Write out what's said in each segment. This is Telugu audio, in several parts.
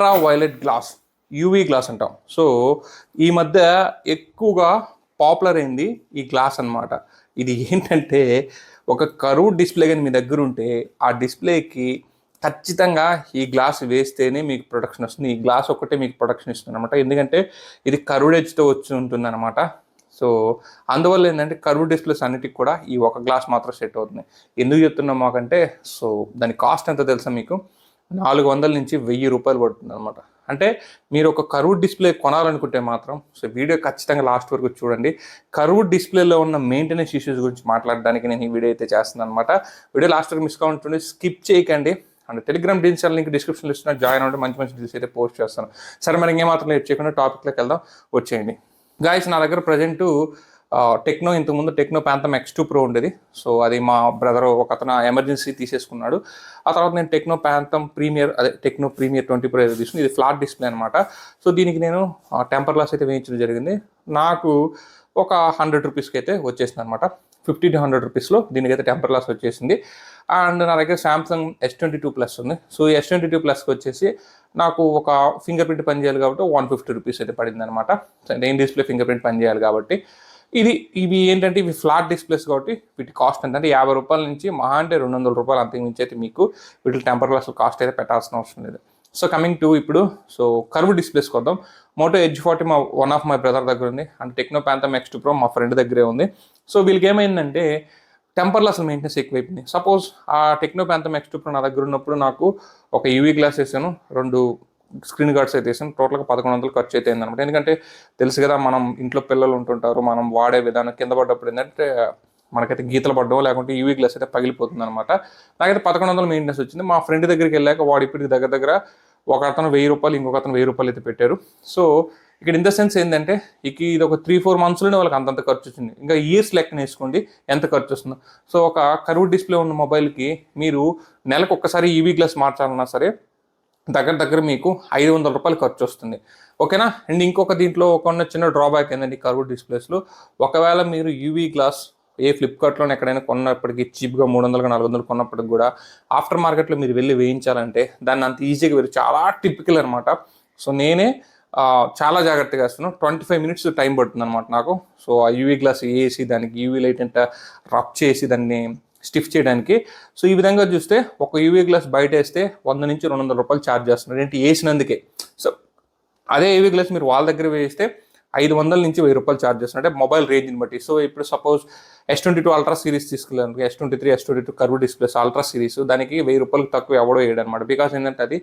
Ultra violet glass, UV glass అంటాం. సో ఈ మధ్య ఎక్కువగా పాపులర్ అయింది ఈ గ్లాస్ అన్నమాట. ఇది ఏంటంటే ఒక కర్వ్ డిస్ప్లే కానీ మీ దగ్గర ఉంటే ఆ డిస్ప్లేకి ఖచ్చితంగా ఈ గ్లాస్ వేస్తేనే మీకు ప్రొటెక్షన్ వస్తుంది. ఈ గ్లాస్ ఒక్కటే మీకు ప్రొటెక్షన్ ఇస్తుంది అనమాట. ఎందుకంటే ఇది కర్వ్డ్ ఎడ్జ్తో వచ్చి ఉంటుంది అనమాట. సో అందువల్ల ఏంటంటే కర్వ్ డిస్ప్లేస్ అన్నిటికి కూడా ఈ ఒక గ్లాస్ మాత్రం సెట్ అవుతుంది. ఎందుకు చెప్తున్నాం మాకంటే, సో దాని కాస్ట్ ఎంత తెలుసా మీకు? 400 నుంచి 1000 రూపాయలు పడుతుంది అనమాట. అంటే మీరు ఒక కర్వ్ డిస్ప్లే కొనాలనుకుంటే మాత్రం సో వీడియో ఖచ్చితంగా లాస్ట్ వరకు చూడండి. కర్వ్ డిస్ప్లేలో ఉన్న మెయింటెనెన్స్ ఇష్యూస్ గురించి మాట్లాడడానికి నేను ఈ వీడియో అయితే చేస్తున్నాను అనమాట. వీడియో లాస్ట్ వరకు మిస్ కావాలంటే స్కిప్ చేయకండి. అండ్ టెలిగ్రామ్ ఛానల్ లింక్ డిస్క్రిప్షన్లో ఇస్తున్నా, జాయిన్ అవ్వండి. మంచి మంచి డీల్స్ అయితే పోస్ట్ చేస్తాను. సరే, మరి ఇంకేమాత్రం లేట్ చేయకుండా టాపిక్లోకి వెళ్దాం, వచ్చేయండి. గాయస్, నా దగ్గర ప్రజెంట్ టెక్నో, ఇంతకుముందు టెక్నో ప్యాంథమ్ X2 Pro ఉండేది. సో అది మా బ్రదర్ ఒక అతను ఎమర్జెన్సీ తీసేసుకున్నాడు. ఆ తర్వాత నేను టెక్నో ప్యాంథమ్ ప్రీమియర్, అదే టెక్నో ప్రీమియర్ 20 Pro అయితే తీసుకుని. ఇది ఫ్లాట్ డిస్ప్లే అనమాట. సో దీనికి నేను టెంపర్ గ్లాస్ అయితే వేయించడం జరిగింది. నాకు ఒక 100 రూపీస్కి అయితే వచ్చేసింది అనమాట. 50 to 100 రూపీస్లో దీనికైతే టెంపర్ గ్లాస్ వచ్చేసింది. అండ్ నా దగ్గర సామ్సంగ్ S22 Plus ఉంది. సో ఈ S22 Plusకి వచ్చేసి నాకు ఒక ఫింగర్ ప్రింట్ పని చేయాలి కాబట్టి 150 రూపీస్ అయితే పడింది అనమాట. మెయిన్ డిస్ప్లే ఫింగర్ ప్రింట్ పని చేయాలి కాబట్టి. ఇవి ఏంటంటే ఇవి ఫ్లాట్ డిస్ప్లేస్ కాబట్టి వీటి కాస్ట్ అంటే 50 రూపాయల నుంచి మహా అంటే 200 రూపాయలు అంతకు మించి అయితే మీకు వీటి టెంపర్ గ్లాస్ కాస్ట్ అయితే పెట్టాల్సిన అవసరం లేదు. సో కమింగ్ టు ఇప్పుడు కర్వ్ డిస్ప్లేస్కి వద్దాం. Moto Edge 40 one of my brother దగ్గర ఉంది. And Tecno Phantom X2 Pro మా ఫ్రెండ్ దగ్గరే ఉంది. సో వీళ్ళకి ఏమైందంటే టెంపర్ గ్లాస్ మెయింటెనెన్స్ ఎక్కువైపోయింది. సపోజ్ ఆ టెక్నో ప్యాంథమ్ X2 Pro నా దగ్గర ఉన్నప్పుడు నాకు ఒక యూవీ గ్లాస్ వేసాను, 2 స్క్రీన్ గార్డ్స్ అయితే వేసాను. టోటల్గా 1100 ఖర్చు అయితే అయిందనమాట. ఎందుకంటే తెలుసు కదా, మనం ఇంట్లో పిల్లలు ఉంటుంటారు, మనం వాడే విధానం కింద పడ్డప్పుడు ఏంటంటే మనకైతే గీతలు పడ్డం, లేకుంటే యూవీ గ్లాస్ అయితే పగిలిపోతుంది అనమాట. నాకైతే 1100 మెయింటెనెన్స్ వచ్చింది. మా ఫ్రెండ్ దగ్గరికి వెళ్ళాక వాడు ఇప్పటికి దగ్గర ఒక అతను 1000 రూపాయలు, ఇంకొక అతను 1000 రూపాయలు అయితే పెట్టారు. సో ఇక్కడ ఇన్ ద సెన్స్ ఏంటంటే ఇది ఒక 3-4 మంత్స్లోనే వాళ్ళకి అంతంత ఖర్చు వచ్చింది. ఇంకా ఇయర్స్ లెక్కన వేసుకోండి ఎంత ఖర్చు వస్తుందో. సో ఒక కర్వ్ డిస్ప్లే ఉన్న మొబైల్కి మీరు నెలకు ఒక్కసారి యూవీ గ్లాస్ మార్చాలన్నా సరే దగ్గర మీకు 500 రూపాయలు ఖర్చు వస్తుంది. ఓకేనా? అండ్ ఇంకొక దీంట్లో ఒక చిన్న డ్రాబ్యాక్ ఏంటంటే కర్వ్ డిస్ప్లేస్లో, ఒకవేళ మీరు యూవీ గ్లాస్ ఫ్లిప్కార్ట్లోనే ఎక్కడైనా కొన్నప్పటికీ చీప్గా 300-400 కొన్నప్పటికి కూడా ఆఫ్టర్ మార్కెట్లో మీరు వెళ్ళి వేయించాలంటే దాన్ని అంత ఈజీగా వేరు, చాలా టిపికల్ అనమాట. సో నేనే చాలా జాగ్రత్తగా వేస్తున్నాను. 25 minutes టైం పడుతుంది అనమాట నాకు. సో ఆ యూవీ గ్లాస్ వేసి దానికి యూవీ లైట్ అంటే రబ్ చేసి దాన్ని స్టిఫ్ చేయడానికి. సో ఈ విధంగా చూస్తే ఒక యూవీ గ్లాస్ బయట వేస్తే 100 నుంచి 200 రూపాయలు ఛార్జ్ చేస్తున్నారు ఏంటి వేసినందుకే. సో అదే యూవీ గ్లాస్ మీరు వాళ్ళ దగ్గర వేస్తే 500 నుంచి 1000 రూపాయలు ఛార్జ్ చేస్తున్నారు, అంటే మొబైల్ రేంజ్ని బట్టి. సో ఇప్పుడు సపోజ్ S22 అల్ట్రా సిరీస్ తీసుకెళ్ళాను, S23, S22 curve displays ultra series, దానికి 1000 రూపాయలకు తక్కువ ఎవడో వేయడం అనమాట. బికాస్ ఏంటంటే అది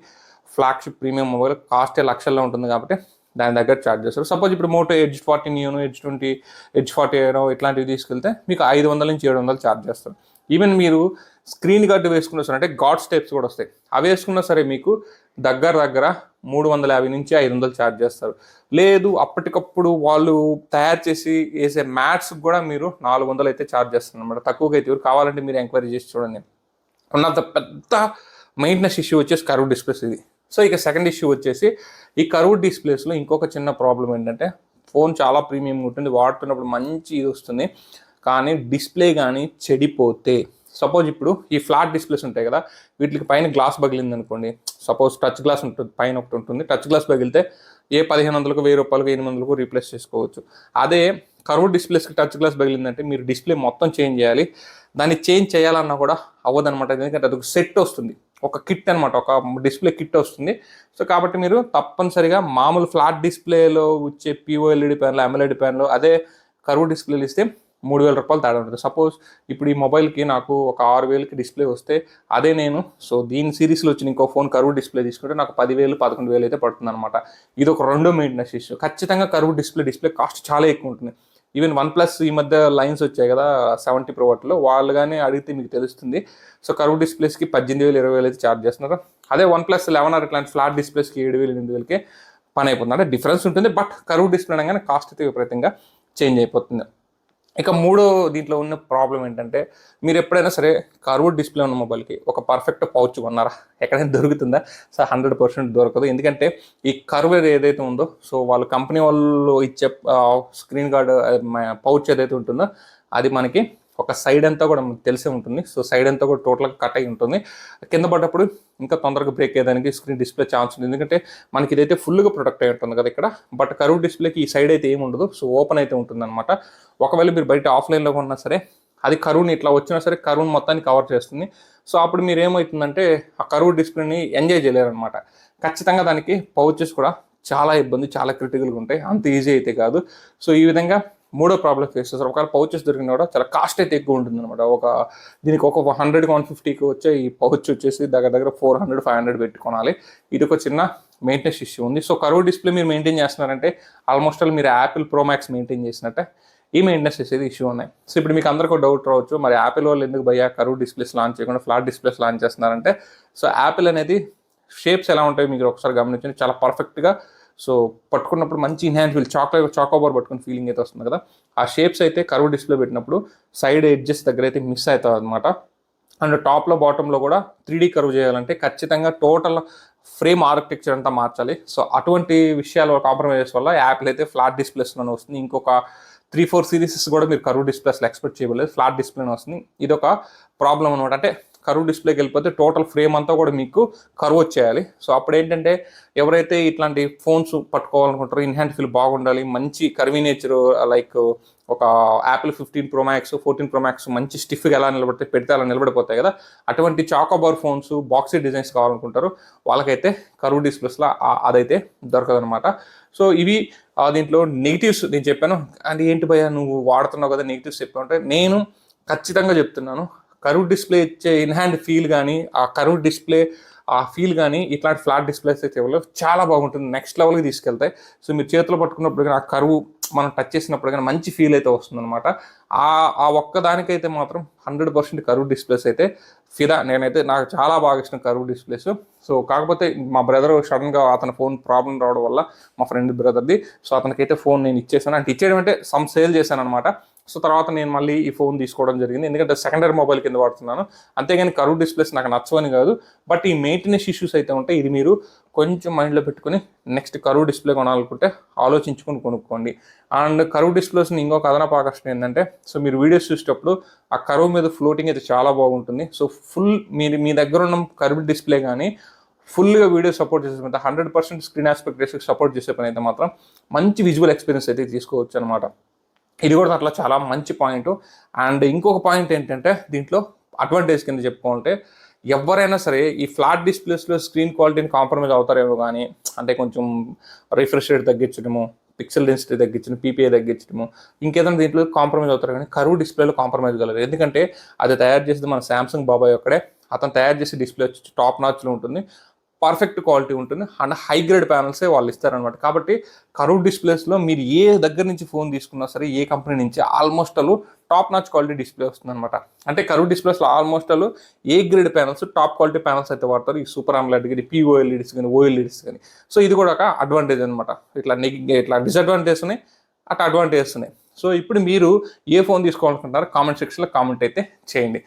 ఫ్లాగ్షిప్ ప్రీమియం మొబైల్, కాస్ట్ లక్షల్లో ఉంటుంది కాబట్టి దాని దగ్గర ఛార్జ్ చేస్తారు. సపోజ్ ఇప్పుడు మోటో ఎడ్జ్ 40 న్యూను, H20, ఎడ్జ్ 40 ఇట్లాంటివి తీసుకెళ్తే మీకు 500 నుంచి 700 ఛార్జ్ చేస్తారు. ఈవెన్ మీరు స్క్రీన్ గార్డ్ వేసుకున్న సరే, అంటే గాడ్ స్టెప్స్ కూడా వస్తాయి, అవి వేసుకున్నా సరే మీకు దగ్గర 350 నుంచి 500 ఛార్జ్ చేస్తారు. లేదు అప్పటికప్పుడు వాళ్ళు తయారు చేసి వేసే మ్యాట్స్ కూడా మీరు 400 అయితే ఛార్జ్ చేస్తారు అనమాట. తక్కువగా అయితే కావాలంటే మీరు ఎంక్వైరీ చేసి చూడండి. ఉన్నంత పెద్ద మెయింటెనెన్స్ ఇష్యూ వచ్చేసి కర్వ్ డిస్ప్లేస్ ఇది. సో ఇక సెకండ్ ఇష్యూ వచ్చేసి ఈ కర్వ్ డిస్ప్లేస్లో ఇంకొక చిన్న ప్రాబ్లం ఏంటంటే, ఫోన్ చాలా ప్రీమియం ఉంటుంది, వాడుతున్నప్పుడు మంచి ఇది వస్తుంది, కానీ డిస్ప్లే కానీ చెడిపోతే, సపోజ్ ఇప్పుడు ఈ ఫ్లాట్ డిస్ప్లేస్ ఉంటాయి కదా, వీటికి పైన గ్లాస్ పగిలింది అనుకోండి. సపోజ్ టచ్ గ్లాస్ ఉంటుంది, పైన ఒకటి ఉంటుంది, టచ్ గ్లాస్ పగిలితే 1500కు 1000 రూపాయలకు 800కు రీప్లేస్ చేసుకోవచ్చు. అదే కర్వ్ డిస్ప్లేస్కి టచ్ గ్లాస్ పగిలిందంటే మీరు డిస్ప్లే మొత్తం చేంజ్ చేయాలి. దాన్ని చేంజ్ చేయాలన్నా కూడా అవ్వదనమాట. ఎందుకంటే అదొక సెట్ వస్తుంది, ఒక కిట్ అనమాట, ఒక డిస్ప్లే కిట్ వస్తుంది. సో కాబట్టి మీరు తప్పనిసరిగా మామూలు ఫ్లాట్ డిస్ప్లేలో వచ్చే POLED ప్యాన్లు, AMOLED ప్యాన్లు, అదే కర్వ్ డిస్ప్లేలు ఇస్తే 3000 రూపాయలు తేడా ఉంటుంది. సపోజ్ ఇప్పుడు ఈ మొబైల్కి నాకు ఒక 6000కి డిస్ప్లే వస్తే, అదే నేను దీని సిరీస్లో వచ్చిన ఇంకో ఫోన్ కర్వ్ డిస్ప్లే తీసుకుంటే నాకు 10,000-11,000 అయితే పడుతుంది అనమాట. ఇది ఒక రెండో మెయింటెనెన్స్ ఇష్యూ. ఖచ్చితంగా కర్వ్ డిస్ప్లే కాస్ట్ చాలా ఎక్కువ ఉంటుంది. ఈవెన్ OnePlus ఈ మధ్య లైన్స్ వచ్చాయి కదా 70 Pro వాటిలో, వాళ్ళు కానీ అడిగితే మీకు తెలుస్తుంది. సో కర్వ్ డిస్ప్లేస్కి 18,000-20,000 అయితే ఛార్జ్ చేస్తున్నారు. అదే OnePlus 11 ఇట్లాంటి ఫ్లాట్ డిస్ప్లేస్కి 7,000-8,000కే పని అయిపోతుంది. అంటే డిఫరెన్స్ ఉంటుంది, బట్ కర్వ్ డిస్ప్లే అనగానే కాస్ట్ అయితే విపరీతంగా చేంజ్ అయిపోతుంది. ఇక మూడో దీంట్లో ఉన్న ప్రాబ్లం ఏంటంటే, మీరు ఎప్పుడైనా సరే కర్వ్ డిస్ప్లే ఉన్న మొబైల్కి ఒక పర్ఫెక్ట్ పౌచ్ కొన్నారా? ఎక్కడైనా దొరుకుతుందా? సో 100% దొరకదు. ఎందుకంటే ఈ కర్వ్ ఏదైతే ఉందో, సో వాళ్ళు కంపెనీ వాళ్ళు ఇచ్చే స్క్రీన్ గార్డ్ పౌచ్ ఏదైతే ఉంటుందో అది మనకి ఒక సైడ్ అంతా కూడా మీకు తెలిసే ఉంటుంది. సో సైడ్ అంతా కూడా టోటల్గా కట్ అయి ఉంటుంది. కింద పడ్డప్పుడు ఇంకా తొందరగా బ్రేక్ అయ్యేదానికి స్క్రీన్ డిస్ప్లే ఛాన్స్ ఉంది, ఎందుకంటే మనకి ఇదైతే ఫుల్గా ప్రొటెక్ట్ అయి ఉంటుంది కదా ఇక్కడ. బట్ కర్వ్ డిస్ప్లేకి ఈ సైడ్ అయితే ఏమి ఉండదు, సో ఓపెన్ అయితే ఉంటుందన్నమాట. ఒకవేళ మీరు బయట ఆఫ్లైన్లో ఉన్నా సరే అది కరువుని ఇట్లా వచ్చినా సరే కరువుని మొత్తాన్ని కవర్ చేస్తుంది. సో అప్పుడు మీరు ఏమవుతుందంటే ఆ కరువు డిస్ప్లేని ఎంజాయ్ చేయలేరు అనమాట. ఖచ్చితంగా దానికి పౌచెస్ కూడా చాలా ఇబ్బంది, చాలా క్రిటికల్గా ఉంటాయి, అంత ఈజీ అయితే కాదు. సో ఈ విధంగా మూడో ప్రాబ్లం ఫేస్ చేస్తారు. ఒకవేళ పౌచెస్ దొరికినా కూడా చాలా కాస్ట్ అయితే ఎక్కువ ఉంటుంది అనమాట. దీనికి ఒక 100 150కి వచ్చే ఈ పౌచ్ వచ్చేసి దగ్గర 400 500 పెట్టి కొనాలి. ఇది ఒక చిన్న మెయింటెనెన్స్ ఇష్యూ ఉంది. సో కర్వ్ డిస్ప్లే మీరు మెయింటైన్ చేస్తున్నారంటే ఆల్మోస్ట్ ఆల్ మీరు యాపిల్ ప్రో మ్యాక్స్ మెయింటైన్ చేసినట్టే ఈ మెయింటెనెన్స్ చేసేది ఇష్యూ ఉన్నాయి. సో ఇప్పుడు మీకు అందరికీ డౌట్ రావచ్చు, మరి యాపిల్ వాళ్ళు ఎందుకు భయ్యా కర్వ్ డిస్ప్లేస్ లాంచ్ చేయకుండా ఫ్లాట్ డిస్ప్లేస్ లాంచ్ చేస్తున్నారంటే, సో యాపిల్ అనేది షేప్స్ ఎలా ఉంటాయో మీరు ఒకసారి గమనించండి, చాలా పర్ఫెక్ట్గా. సో పట్టుకున్నప్పుడు మంచి ఇన్హాన్స్ ఫీల్, చాకోబార్ పట్టుకున్న ఫీలింగ్ అయితే వస్తుంది కదా, ఆ షేప్స్ అయితే కర్వ్ డిస్ప్లే పెట్టినప్పుడు సైడ్ ఎడ్జెస్ దగ్గర అయితే మిస్ అవుతుంది అనమాట. అండ్ టాప్లో బాటంలో కూడా 3D కర్వ్ చేయాలంటే ఖచ్చితంగా టోటల్ ఫ్రేమ్ ఆర్కిటెక్చర్ అంతా మార్చాలి. సో అటువంటి విషయాలు కాంప్రమైజెస్ వల్ల యాపిల్ అయితే ఫ్లాట్ డిస్ప్లేస్లోనే వస్తుంది. ఇంకొక 3-4 సిరీసెస్ కూడా మీరు కర్వ్ డిస్ప్లేస్లో ఎక్స్పెక్ట్ చేయలేదు, ఫ్లాట్ డిస్ప్లేనే వస్తుంది. ఇది ఒక ప్రాబ్లం అనమాట. అంటే కర్వ్ డిస్ప్లేకి వెళ్ళిపోతే టోటల్ ఫ్రేమ్ అంతా కూడా మీకు కర్వ్ వచ్చేయాలి. సో అప్పుడు ఏంటంటే ఎవరైతే ఇట్లాంటి ఫోన్స్ పట్టుకోవాలనుకుంటారో, ఇన్ హ్యాండ్ ఫీల్ బాగుండాలి, మంచి కర్వీ నేచర్, లైక్ ఒక Apple 15 Pro Max 14 Pro Max మంచి స్టిఫ్గా ఎలా పెడితే అలా నిలబడిపోతాయి కదా, అటువంటి చాకోబార్ ఫోన్స్ బాక్సీ డిజైన్స్ కావాలనుకుంటారు వాళ్ళకైతే కర్వ్ డిస్ప్లేస్లో అదైతే దొరకదనమాట. సో ఇవి దీంట్లో నెగిటివ్స్ నేను చెప్పాను. అండ్ ఏంటి భయ్యా నువ్వు వాడుతున్నావు కదా నెగిటివ్స్ చెప్పావు అంటే, నేను ఖచ్చితంగా చెప్తున్నాను, కర్వ్ డిస్ప్లే ఇచ్చే ఇన్ హ్యాండ్ ఫీల్ కానీ, ఆ కర్వ్ డిస్ప్లే ఆ ఫీల్ కానీ ఇట్లాంటి ఫ్లాట్ డిస్ప్లేస్ అయితే చాలా బాగుంటుంది, నెక్స్ట్ లెవెల్కి తీసుకెళ్తాయి. సో మీరు చేతిలో పట్టుకున్నప్పుడు కానీ ఆ కర్వ్ మనం టచ్ చేసినప్పుడు కానీ మంచి ఫీల్ అయితే వస్తుంది అనమాట. ఆ ఒక్కదానికైతే మాత్రం 100% కర్వ్ డిస్ప్లేస్ అయితే ఫిదా. నాకు చాలా బాగా ఇష్టం కర్వ్ డిస్ప్లేస్. సో కాకపోతే మా బ్రదర్ సడన్గా అతని ఫోన్ ప్రాబ్లం రావడం వల్ల, మా ఫ్రెండ్ బ్రదర్ది, సో అతనికైతే ఫోన్ నేను ఇచ్చేసాను. అంటే ఇచ్చేయడం అంటే సమ్ సేల్ చేశాను అనమాట. సో తర్వాత నేను మళ్ళీ ఈ ఫోన్ తీసుకోవడం జరిగింది, ఎందుకంటే సెకండరీ మొబైల్ కింద వాడుతున్నాను. అంతేగాని కర్వ్ డిస్ప్లేస్ నాకు నచ్చవని కాదు, బట్ ఈ మెయింటెనెన్స్ ఇష్యూస్ అయితే ఉంటాయి. ఇది మీరు కొంచెం మైండ్లో పెట్టుకుని నెక్స్ట్ కర్వ్ డిస్ప్లే కొనాలనుకుంటే ఆలోచించుకొని కొనుక్కోండి. అండ్ కర్వ్ డిస్ప్లేస్ని ఇంకొక అదనపు ఆకర్షణ ఏంటంటే, సో మీరు వీడియోస్ చూసేటప్పుడు ఆ కర్వ్ మీద ఫ్లోటింగ్ అయితే చాలా బాగుంటుంది. సో ఫుల్ మీ దగ్గర ఉన్న కర్వ్ డిస్ప్లే కానీ ఫుల్గా వీడియో సపోర్ట్ చేసే 100% స్క్రీన్ ఆస్పెక్ట్ రేషియో సపోర్ట్ చేసే పని అయితే మాత్రం మంచి విజువల్ ఎక్స్పీరియన్స్ అయితే తీసుకోవచ్చు అనమాట. ఇది కూడా అట్లా చాలా మంచి పాయింట్. అండ్ ఇంకొక పాయింట్ ఏంటంటే, దీంట్లో అడ్వాంటేజ్ కింద చెప్పుకోవాలంటే, ఎవరైనా సరే ఈ ఫ్లాట్ డిస్ప్లేస్లో స్క్రీన్ క్వాలిటీని కాంప్రమైజ్ అవుతారేమో కానీ, అంటే కొంచెం రిఫ్రెష్ రేట్ తగ్గించడము, పిక్సెల్ డెన్సిటీ తగ్గించడం, పీపీఐ తగ్గించడము, ఇంకేదైనా దీంట్లో కాంప్రమైజ్ అవుతారు కానీ కర్వ్ డిస్ప్లేలో కాంప్రమైజ్ కలరు. ఎందుకంటే అది తయారు చేసేది మన శాంసంగ్ బాబాయ్ ఒక్కడే. అతను తయారు చేసే డిస్ప్లే వచ్చి టాప్ నాచ్లో ఉంటుంది, పర్ఫెక్ట్ క్వాలిటీ ఉంటుంది, అండ్ హై గ్రేడ్ ప్యానల్సే వాళ్ళు ఇస్తారనమాట. కాబట్టి కర్వ్ డిస్ప్లేస్లో మీరు ఏ దగ్గర నుంచి ఫోన్ తీసుకున్నా సరే, ఏ కంపెనీ నుంచి ఆల్మోస్ట్ అలు టాప్ నాచ్ క్వాలిటీ డిస్ప్లే వస్తుంది అనమాట. అంటే కర్వ్ డిస్ప్లేస్లో ఆల్మోస్ట్ అలు A grade panels, top quality panels అయితే వాడతారు. ఈ సూపర్ AMOLED కానీ, POLEDs కానీ, OLEDs కానీ. సో ఇది కూడా ఒక అడ్వాంటేజ్ అనమాట. ఇట్లా డిసడ్వాంటేజెస్ ఉన్నాయి, అట్లా అడ్వాంటేజెస్ ఉన్నాయి. సో ఇప్పుడు మీరు ఏ ఫోన్ తీసుకోవాలనుకుంటారో కామెంట్ సెక్షన్లో కామెంట్ అయితే చేయండి.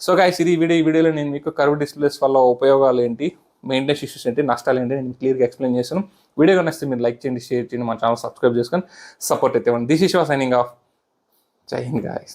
సో గైస్, ఈ వీడియోలో నేను మీకు కర్వ్ డిస్ప్లేస్ వల్ల ఉపయోగాలు ఏంటి, మెయింటెనెన్స్ ఇష్యూస్ ఏంటి, నష్టాలు ఏంటి నేను క్లియర్గా ఎక్స్ప్లెయిన్ చేశాను. వీడియో నచ్చితే మీరు లైక్ చేయండి, షేర్ చేయండి, మా ఛానల్ సబ్స్క్రైబ్ చేసుకొని సపోర్ట్ అయితే ఇవ్వండి. This is signing off. జై హింద్ గైస్.